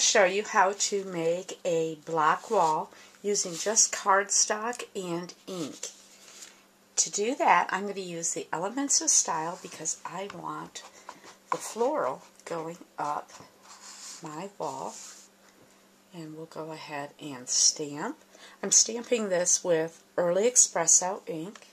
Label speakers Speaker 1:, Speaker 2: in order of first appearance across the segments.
Speaker 1: show you how to make a block wall using just cardstock and ink. To do that, I'm going to use the Elements of Style because I want the floral going up my wall. And we'll go ahead and stamp. I'm stamping this with Early Espresso ink.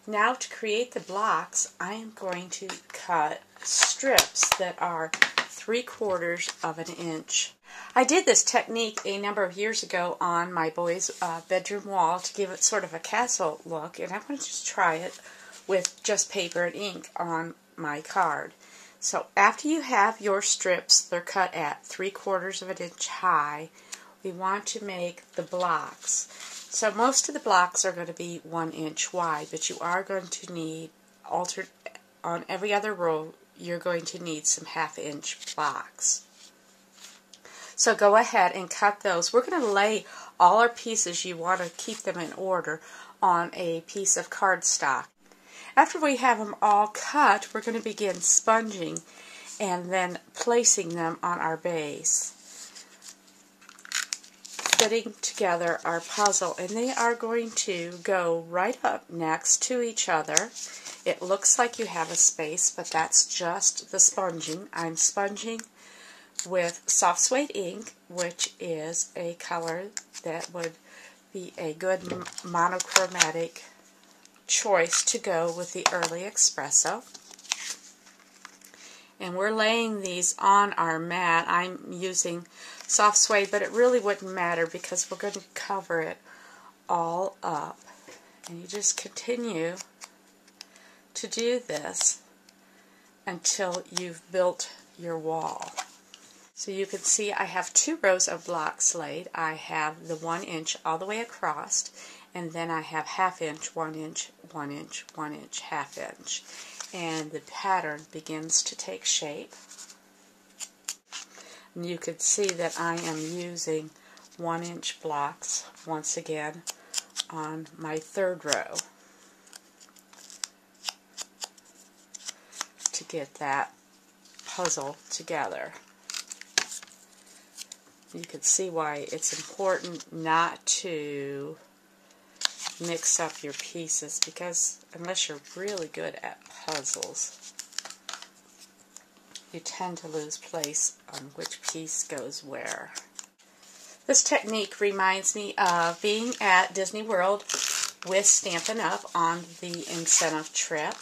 Speaker 1: Now to create the blocks, I am going to cut strips that are 3/4 of an inch. I did this technique a number of years ago on my boy's bedroom wall to give it sort of a castle look, and I want to just try it with just paper and ink on my card. So after you have your strips, they're cut at 3/4 of an inch high, we want to make the blocks. So most of the blocks are going to be 1 inch wide, but you are going to need, on every other row, you're going to need some 1/2 inch blocks. So go ahead and cut those. We're going to lay all our pieces, you want to keep them in order, on a piece of cardstock. After we have them all cut, we're going to begin sponging and then placing them on our base, fitting together our puzzle, and they are going to go right up next to each other. It looks like you have a space, but that's just the sponging. I'm sponging with soft suede ink, which is a color that would be a good monochromatic choice to go with the Early Espresso. And we're laying these on our mat. I'm using soft suede, but it really wouldn't matter because we're going to cover it all up. And you just continue to do this until you've built your wall. So you can see I have 2 rows of blocks laid. I have the 1 inch all the way across, and then I have 1/2 inch, 1 inch, 1 inch, 1 inch, 1/2 inch. And the pattern begins to take shape. And you can see that I am using 1 inch blocks once again on my 3rd row to get that puzzle together. You can see why it's important not to mix up your pieces, because unless you're really good at puzzles, you tend to lose place on which piece goes where. This technique reminds me of being at Disney World with Stampin' Up! On the incentive trip.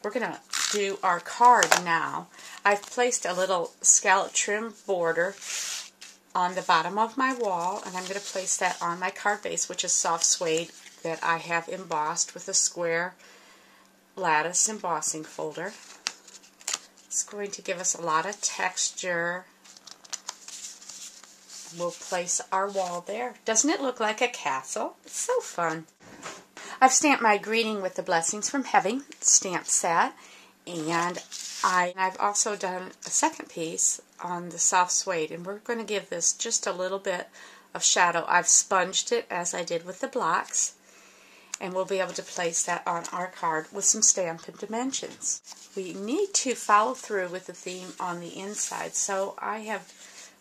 Speaker 1: We're going to do our card now. I've placed a little scallop trim border on the bottom of my wall, and I'm going to place that on my card base, which is soft suede that I have embossed with a square lattice embossing folder. It's going to give us a lot of texture. We'll place our wall there. Doesn't it look like a castle? It's so fun. I've stamped my greeting with the Blessings from Heaven stamp set, and I've also done a second piece on the soft suede, and we're going to give this just a little bit of shadow. I've sponged it as I did with the blocks, and we'll be able to place that on our card with some Stampin' Dimensions. We need to follow through with the theme on the inside, so I have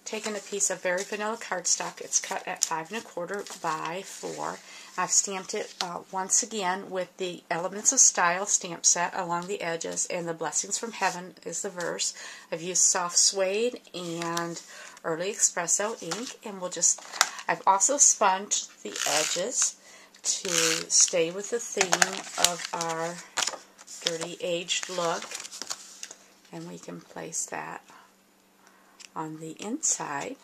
Speaker 1: taken a piece of very vanilla cardstock. It's cut at 5 1/4 by 4. I've stamped it once again with the Elements of Style stamp set along the edges, and the Blessings from Heaven is the verse. I've used soft suede and Early Espresso ink, and I've also sponged the edges to stay with the theme of our dirty aged look, and we can place that on the inside.